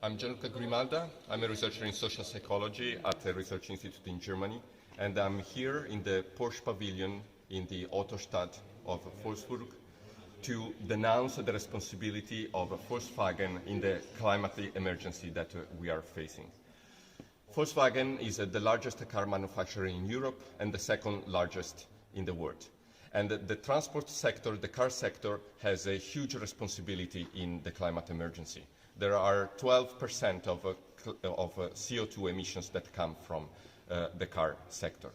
I'm Gianluca Grimalda. I'm a researcher in social psychology at a research institute in Germany, and I'm here in the Porch pavilion in the Autostadt of Wolfsburg to denounce the responsibility of Volkswagen in the climate emergency that we are facing. Volkswagen is the largest car manufacturer in Europe and the second largest in the world. And the transport sector, the car sector, has a huge responsibility in the climate emergency. There are 12% of CO2 emissions that come from the car sector.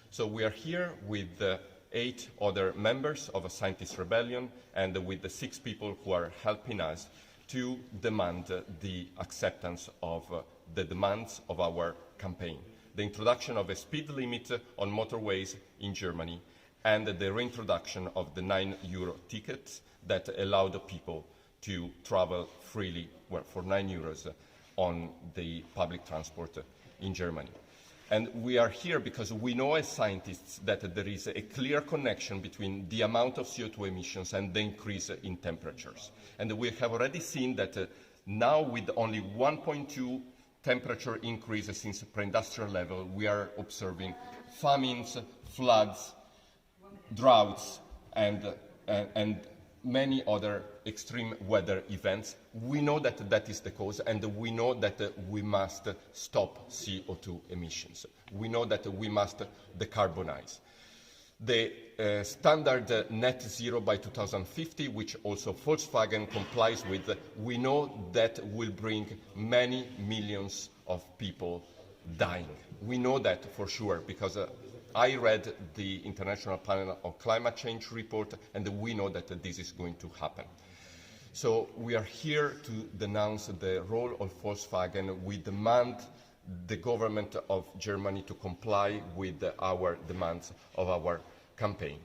So we are here with 8 other members of a scientist rebellion and with the 6 people who are helping us to demand the acceptance of the demands of our campaign. The introduction of a speed limit on motorways in Germany and the reintroduction of the €9 tickets that allow the people to travel freely for €9 on the public transport in Germany. And we are here because we know as scientists that there is a clear connection between the amount of CO2 emissions and the increase in temperatures. And we have already seen that now with only 1.2 temperature increase since pre-industrial level, we are observing famines, floods, droughts, and many other extreme weather events. We know that that is the cause, and we know that we must stop CO2 emissions. We know that we must decarbonize. The standard net zero by 2050, which also Volkswagen complies with, we know that will bring many millions of people dying. We know that for sure because I read the International Panel on Climate Change report, and we know that this is going to happen. So we are here to denounce the role of Volkswagen. We demand the government of Germany to comply with our demands of our campaign.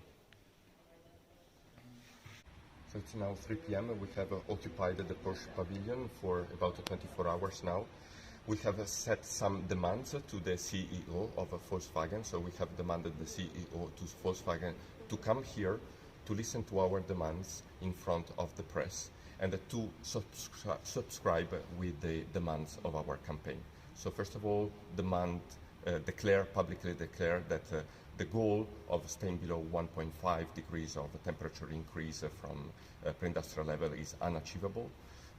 So it's now 3 p.m. We have occupied the Porch pavilion for about 24 hours now. We have set some demands to the CEO of Volkswagen, so we have demanded the CEO to Volkswagen to come here to listen to our demands in front of the press and to subscribe with the demands of our campaign. So first of all, publicly declare that the goal of staying below 1.5 degrees of temperature increase from pre-industrial level is unachievable.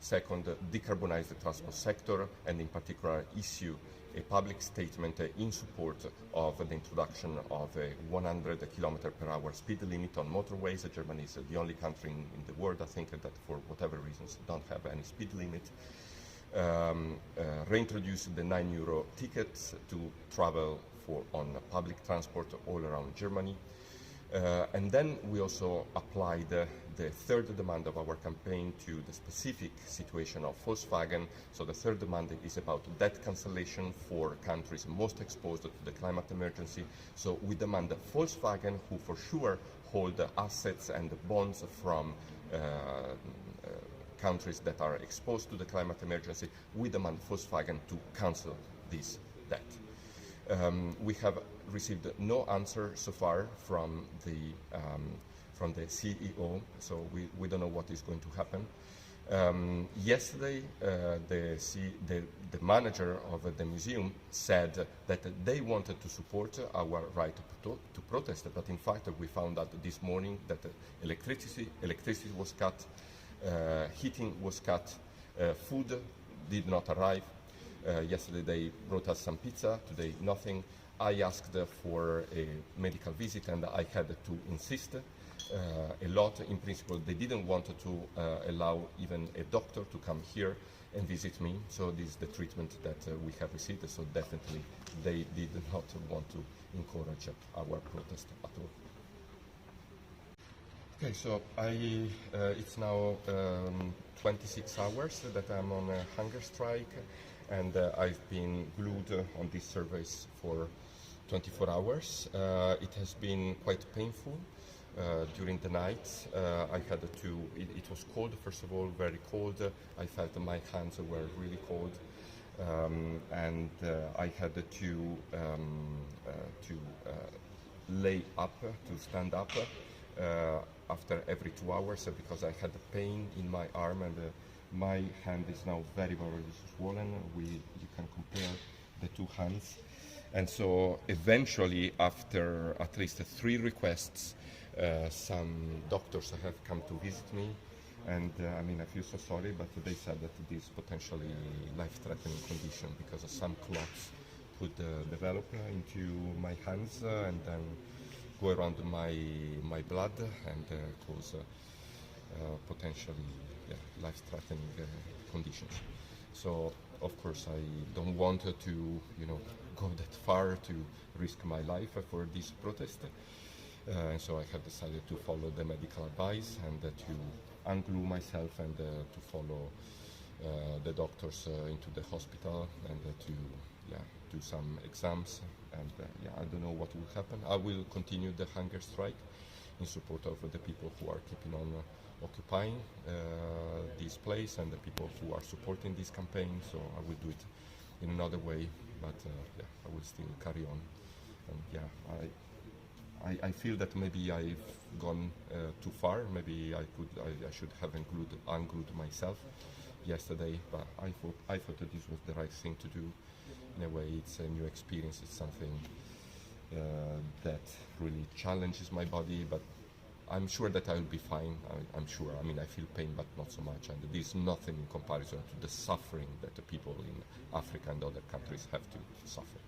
Second, decarbonize the transport sector and in particular issue a public statement in support of the introduction of a 100 km/h speed limit on motorways. Germany is the only country in the world, I think, that for whatever reasons don't have any speed limit. Reintroduce the €9 tickets to travel on public transport all around Germany. And then we also applied the third demand of our campaign to the specific situation of Volkswagen. So the third demand is about debt cancellation for countries most exposed to the climate emergency. So we demand that Volkswagen, who for sure hold assets and bonds from countries that are exposed to the climate emergency, we demand Volkswagen to cancel this debt. We have received no answer so far from the CEO, so we don't know what is going to happen. Yesterday, the manager of the museum said that they wanted to support our right to protest, but in fact we found out this morning that electricity was cut, heating was cut, food did not arrive. Yesterday they brought us some pizza, today nothing. I asked for a medical visit and I had to insist a lot. In principle, they didn't want to allow even a doctor to come here and visit me. So this is the treatment that we have received. So definitely they did not want to encourage our protest at all. Okay, so it's now 26 hours that I'm on a hunger strike, and I've been glued on this service for 24 hours. It has been quite painful during the night. It was cold, first of all, very cold. I felt my hands were really cold. And I had to lay up, to stand up after every 2 hours because I had pain in my arm and my hand is now very, very swollen. You can compare the two hands. And so eventually, after at least 3 requests, some doctors have come to visit me. And I mean, I feel so sorry, but they said that it is potentially life-threatening condition because some clots could develop into my hands and then go around my blood and cause potentially life-threatening conditions. So of course I don't want to go that far to risk my life for this protest. And so I have decided to follow the medical advice and to unglue myself and to follow the doctors into the hospital and to do some exams. And I don't know what will happen. I will continue the hunger strike in support of the people who are keeping on occupying this place and the people who are supporting this campaign. So I will do it in another way, but I will still carry on. And I feel that maybe I've gone too far. Maybe I should have unglued myself yesterday, but I thought that this was the right thing to do. In a way, it's a new experience. It's something that really challenges my body, but I'm sure that I will be fine. I'm sure. I mean, I feel pain, but not so much. And this is nothing in comparison to the suffering that the people in Africa and other countries have to suffer.